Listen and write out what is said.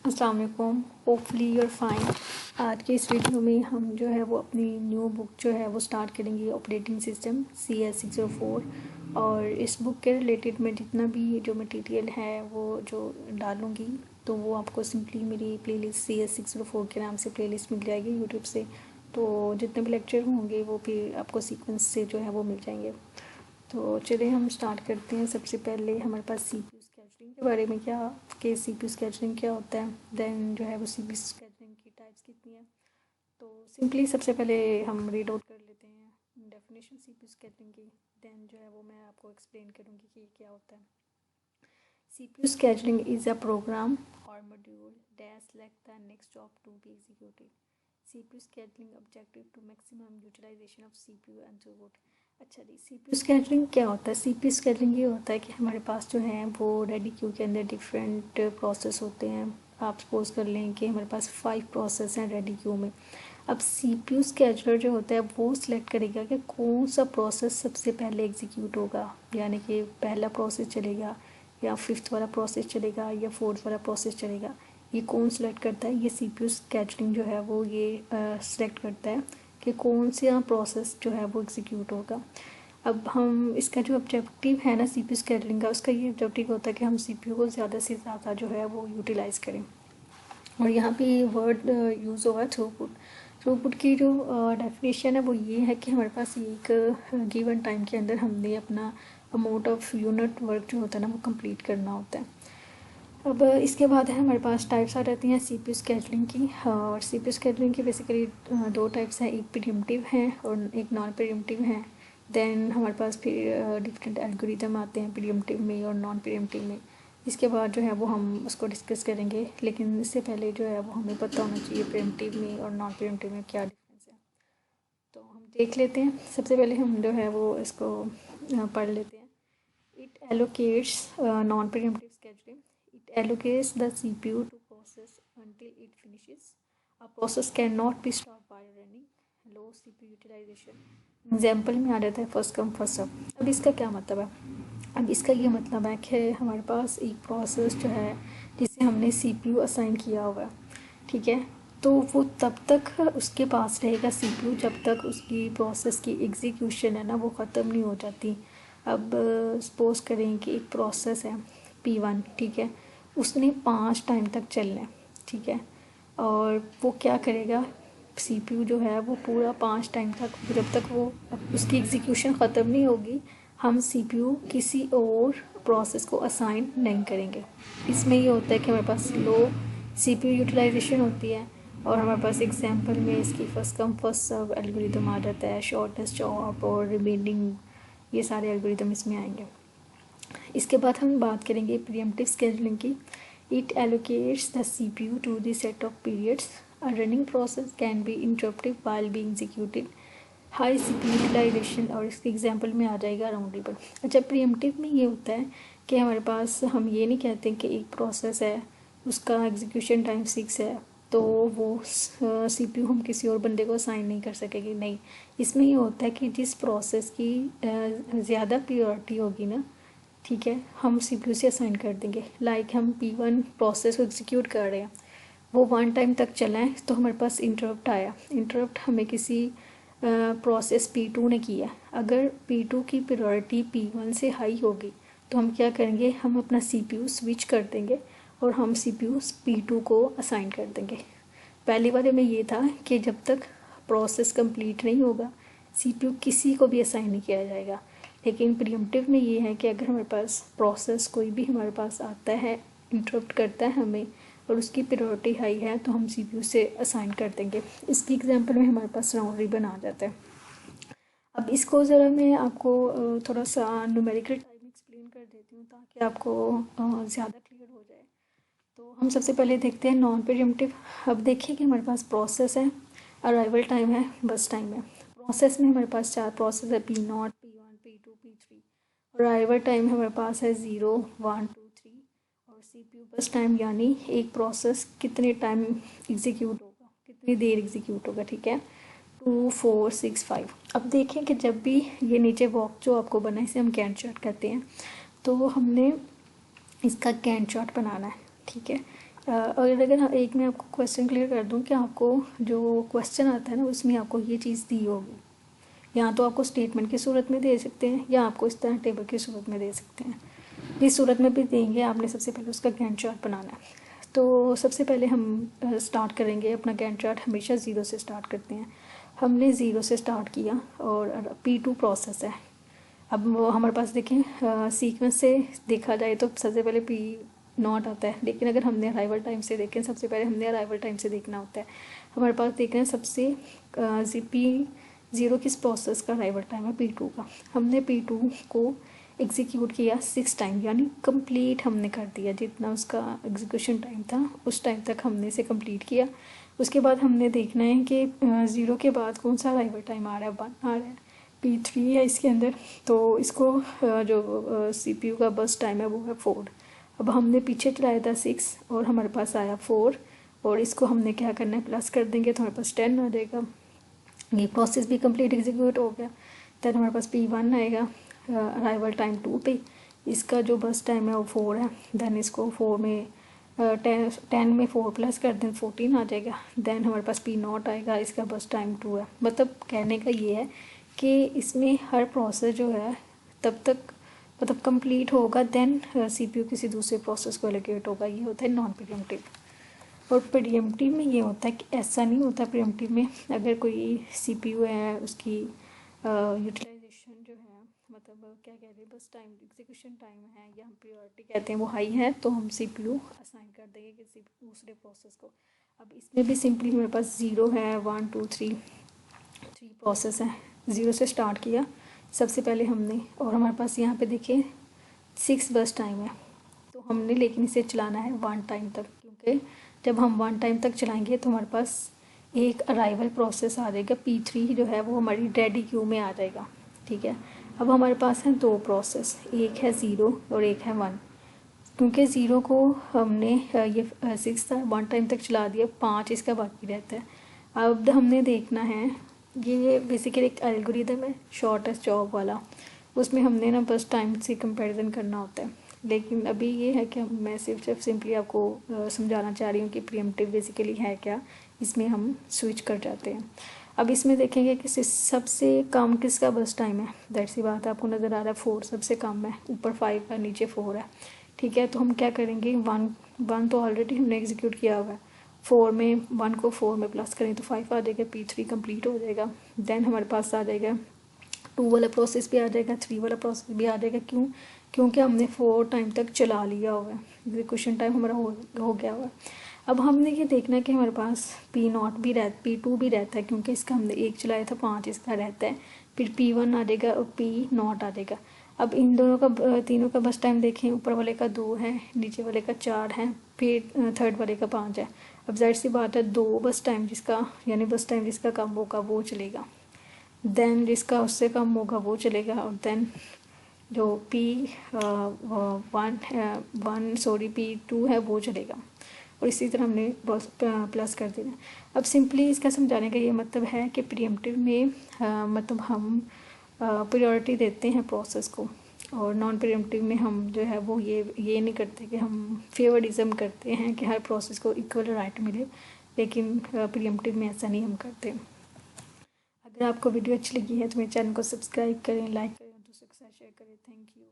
अस्सलाम वालेकुम, hopefully your fine. आज के इस वीडियो में हम जो है वो अपनी न्यू बुक जो है वो स्टार्ट करेंगे, ऑपरेटिंग सिस्टम CS604। और इस बुक के रिलेटेड मैं जितना भी जो मटेरियल है वो जो डालूँगी तो वो आपको सिंपली मेरी प्लेलिस्ट CS604 के नाम से प्लेलिस्ट मिल जाएगी यूट्यूब से। तो जितने भी लेक्चर होंगे वो फिर आपको सीक्वेंस से जो है वो मिल जाएंगे। तो चलिए हम स्टार्ट करते हैं। सबसे पहले हमारे पास CPU स्केजुलिंग के बारे में क्या कि CPU स्केजुलिंग क्या होता है, देन जो है वो CPU स्केजुलिंग की टाइप्स कितनी है। तो सिंपली सबसे पहले हम रीड आउट कर लेते हैं डेफिनेशन CPU स्केजुलिंग की, देन जो है वो मैं आपको एक्सप्लेन करूँगी कि क्या होता है। CPU scheduling is a program or module that select the next job to be executed. CPU scheduling objective to maximum utilization of CPU and throughput। अच्छा जी, CPU scheduling क्या होता है? CPU scheduling ये होता है कि हमारे पास जो है वो रेडी क्यू के अंदर डिफरेंट प्रोसेस होते हैं। आप सपोज कर लें कि हमारे पास 5 प्रोसेस हैं रेडी क्यू में। अब CPU scheduler जो होता है वो सिलेक्ट करेगा कि कौन सा प्रोसेस सबसे पहले एग्जीक्यूट होगा, यानी कि पहला प्रोसेस चलेगा या 5th वाला प्रोसेस चलेगा या 4th वाला प्रोसेस चलेगा। ये कौन सिलेक्ट करता है? ये CPU स्केजुलिंग जो है वो ये सिलेक्ट करता है कि कौन सा प्रोसेस जो है वो एग्जीक्यूट होगा। अब हम इसका जो ऑब्जेक्टिव है ना CPU स्केजुलिंग का, उसका ये ऑब्जेक्टिव होता है कि हम CPU को ज़्यादा से ज़्यादा जो है वो यूटिलाइज़ करें। और यहाँ पे वर्ड यूज़ होगा थ्रूपुट। थ्रूपुट की जो डेफिनेशन है वो ये है कि हमारे पास एक गिवन टाइम के अंदर हमने अपना अमाउंट ऑफ यूनिट वर्क जो होता है ना वो कंप्लीट करना होता है। अब इसके बाद है हमारे पास टाइप्स आ जाती हैं CPU स्केजुलिंग की। और CPU स्केजुलिंग की बेसिकली 2 टाइप्स हैं, एक प्रीएम्प्टिव है और एक नॉन प्रीएम्प्टिव है। देन हमारे पास फिर डिफरेंट एल्गोरिदम आते हैं प्रीएम्प्टिव में और नॉन प्रीएम्प्टिव में। इसके बाद जो है वो हम उसको डिस्कस करेंगे, लेकिन इससे पहले जो है वो हमें पता होना चाहिए प्रीएम्प्टिव में और नॉन प्रीएम्प्टिव में क्या डिफरेंस है। तो हम देख लेते हैं। सबसे पहले हम जो है वो इसको पढ़ लेते हैं। It allocates non pre-emptive scheduling. It allocates the CPU to process until it finishes. A process cannot be stopped by running low CPU utilization. Example में आ जाता है फर्स्ट कम फर्स्ट सर्व। अब इसका क्या मतलब है? अब इसका ये मतलब है कि हमारे पास एक प्रोसेस जो है जिसे हमने CPU असाइन किया हुआ है, ठीक है, तो वो तब तक उसके पास रहेगा CPU जब तक उसकी प्रोसेस की एग्जीक्यूशन है ना वो ख़त्म नहीं हो जाती। अब सपोज करें कि एक प्रोसेस है P1, ठीक है, उसने 5 टाइम तक चलना है, ठीक है, और वो क्या करेगा, CPU जो है वो पूरा 5 टाइम तक, जब तक वो उसकी एग्जीक्यूशन ख़त्म नहीं होगी हम CPU किसी और प्रोसेस को असाइन नहीं करेंगे। इसमें ये होता है कि हमारे पास लो CPU यूटिलाइजेशन होती है और हमारे पास एग्जांपल में इसकी first come first serve algorithm आ जाता है, शॉर्टेस्ट जॉब और रिमेनिंग, ये सारे एल्गोरिदम इसमें आएंगे। इसके बाद हम बात करेंगे प्रीएम्प्टिव स्केजुलिंग की। It allocates the CPU to the set of periods. A running process can be interruptive while being executed. High CPU utilization, और इसके एग्जांपल में आ जाएगा राउंडेबल। अच्छा, प्रीएम्प्टिव में ये होता है कि हमारे पास हम ये नहीं कहते कि एक प्रोसेस है उसका एग्जीक्यूशन टाइम 6 है तो वो CPU हम किसी और बंदे को असाइन नहीं कर सकेंगे, नहीं। इसमें ये होता है कि जिस प्रोसेस की ज़्यादा प्रायोरिटी होगी ना, ठीक है, हम CPU से असाइन कर देंगे। लाइक हम P1 प्रोसेस को एग्जीक्यूट कर रहे हैं, वो 1 टाइम तक चला है तो हमारे पास इंटरप्ट आया, इंटरप्ट हमें किसी प्रोसेस P2 ने किया। अगर P2 की प्रायोरिटी P1 से हाई होगी तो हम क्या करेंगे, हम अपना CPU स्विच कर देंगे और हम CPU P2 को असाइन कर देंगे। पहले वाले में ये था कि जब तक प्रोसेस कंप्लीट नहीं होगा CPU किसी को भी असाइन नहीं किया जाएगा। लेकिन प्रीएम्प्टिव में ये है कि अगर हमारे पास प्रोसेस कोई भी हमारे पास आता है, इंटरप्ट करता है हमें और उसकी प्रायोरिटी हाई है तो हम CPU से असाइन कर देंगे। इसकी एग्जांपल में हमारे पास राउंड रिबन आ जाता है। अब इसको ज़रा मैं आपको थोड़ा सा न्यूमेरिकल टाइप में एक्सप्लेन कर देती हूँ ताकि आपको ज़्यादा क्लियर हो जाए। तो हम सबसे पहले देखते हैं नॉन प्रीएम्प्टिव। अब देखिए कि हमारे पास प्रोसेस है, अराइवल टाइम है, बस टाइम है। प्रोसेस में हमारे पास 4 प्रोसेस है, P0, P1, P2, P3, और अराइवल टाइम हमारे पास है 0, 1, 2, 3, और CPU बस टाइम यानी एक प्रोसेस कितने टाइम एग्जीक्यूट होगा, कितनी देर एग्जीक्यूट होगा, ठीक है, 2, 4, 6, 5। अब देखें कि जब भी ये नीचे वॉक जो आपको बना है इसे हम गैंट चार्ट कहते हैं, तो हमने इसका गैंट चार्ट बनाना है, ठीक है। और अगर एक मैं आपको क्वेश्चन क्लियर कर दूं कि आपको जो क्वेश्चन आता है ना उसमें आपको ये चीज़ दी होगी, या तो आपको स्टेटमेंट की सूरत में दे सकते हैं या आपको इस तरह टेबल की सूरत में दे सकते हैं। जिस सूरत में भी देंगे आपने सबसे पहले उसका गैंट चार्ट बनाना है। तो सबसे पहले हम स्टार्ट करेंगे अपना गैंट चार्ट, हमेशा ज़ीरो से स्टार्ट करते हैं। हमने ज़ीरो से स्टार्ट किया और P2 प्रोसेस है। अब वो हमारे पास देखें सीक्वेंस से देखा जाए तो सबसे पहले P0 आता है, लेकिन अगर हमने अराइवल टाइम से देखें सबसे पहले हमने अराइवल टाइम से देखना होता है। हमारे पास देख रहे हैं सबसे P0 किस प्रोसेस का अराइवल टाइम है, P2 का। हमने P2 को एग्जीक्यूट किया 6 टाइम, यानी कंप्लीट हमने कर दिया, जितना उसका एग्जीक्यूशन टाइम था उस टाइम तक हमने इसे कंप्लीट किया। उसके बाद हमने देखना है कि 0 के बाद कौन सा अराइवल टाइम आ रहा है, 1 आ रहा है, P3 है इसके अंदर, तो इसको जो CPU का बस टाइम है वो है 4। अब हमने पीछे चलाया था 6 और हमारे पास आया 4, और इसको हमने क्या करना है, प्लस कर देंगे तो हमारे पास 10 आ जाएगा। ये प्रोसेस भी कंप्लीट एग्जीक्यूट हो गया। देन हमारे पास P1 आएगा अराइवल टाइम 2 पे, इसका जो बस टाइम है वो 4 है। देन इसको 4 में 10 में 4 प्लस कर दें 14 आ जाएगा। देन हमारे पास P0 आएगा, इसका बस टाइम 2 है। मतलब कहने का ये है कि इसमें हर प्रोसेस जो है तब तक मतलब कंप्लीट होगा, देन CPU किसी दूसरे प्रोसेस को एलोकेट होगा। ये होता है नॉन प्रीएम्प्टिव। और प्रीएम्प्टिव में ये होता है कि ऐसा नहीं होता। प्रीएम्प्टिव में अगर कोई CPU है उसकी यूटिलाइजेशन जो है मतलब क्या कह रहे हैं, बस टाइम एग्जीक्यूशन टाइम है या हम प्रायोरिटी कहते हैं वो हाई है, तो हम CPU असाइन कर देंगे किसी दूसरे प्रोसेस को। अब इसमें भी सिंपली मेरे पास 0 है, 1 2 3 प्रोसेस है। 0 से स्टार्ट किया सबसे पहले हमने, और हमारे पास यहाँ पे देखिए 6 बस टाइम है, तो हमने लेकिन इसे चलाना है 1 टाइम तक, क्योंकि जब हम 1 टाइम तक चलाएंगे तो हमारे पास एक अराइवल प्रोसेस आ जाएगा, P3 जो है वो हमारी रेडी क्यू में आ जाएगा। ठीक है, अब हमारे पास हैं 2 प्रोसेस, एक है 0 और एक है 1। क्योंकि 0 को हमने ये 6 था 1 टाइम तक चला दिया, 5 इसका बाकी रहता है। अब हमने देखना है, ये बेसिकली एक एल्गोरिदम है शॉर्टेस्ट जॉब वाला, उसमें हमने ना बस टाइम से कंपैरिजन करना होता है। लेकिन अभी ये है कि मैं सिर्फ सिंपली आपको समझाना चाह रही हूँ कि प्रीएम्प्टिव बेसिकली है क्या, इसमें हम स्विच कर जाते हैं। अब इसमें देखेंगे कि सबसे कम किसका बस टाइम है, दैट सी बात है, आपको नज़र आ रहा है 4 सबसे कम है, ऊपर 5 है नीचे 4 है। ठीक है, तो हम क्या करेंगे, 1 तो ऑलरेडी हमने एग्जीक्यूट किया हुआ है, 4 में 1 को 4 में प्लस करें तो 5 आ जाएगा, P3 कंप्लीट हो जाएगा। देन हमारे पास आ जाएगा 2 वाला प्रोसेस भी आ जाएगा, 3 वाला प्रोसेस भी आ जाएगा। क्योंकि हमने 4 टाइम तक चला लिया हुआ है, एग्जीक्यूशन टाइम हमारा हो गया हुआ है। अब हमने ये देखना है कि हमारे पास P0 भी P2 भी रहता है, क्योंकि इसका हमने 1 चलाया था, 5 इसका रहता है। फिर P1 आ जाएगा और P0 आ जाएगा। अब इन दोनों का तीनों का बस टाइम देखें, ऊपर वाले का 2 है, नीचे वाले का 4 है, फिर थर्ड वाले का 5 है। अब जाहिर सी बात है 2 बस टाइम जिसका, यानी बस टाइम जिसका कम होगा वो चलेगा, देन जिसका उससे कम होगा वो चलेगा, और देन जो P2 है वो चलेगा, और इसी तरह हमने बस प्लस कर देना। अब सिंपली इसका समझाने का ये मतलब है कि प्रीएम्प्टिव में मतलब हम प्रायोरिटी देते हैं प्रोसेस को, और नॉन प्रीएम्प्टिव में हम जो है वो ये नहीं करते कि हम फेवरिज्म करते हैं कि हर प्रोसेस को इक्वल राइट मिले, लेकिन प्रीएम्प्टिव में ऐसा नहीं हम करते। अगर आपको वीडियो अच्छी लगी है तो मेरे चैनल को सब्सक्राइब करें, लाइक करें, दूसरों के साथ शेयर करें। Thank you.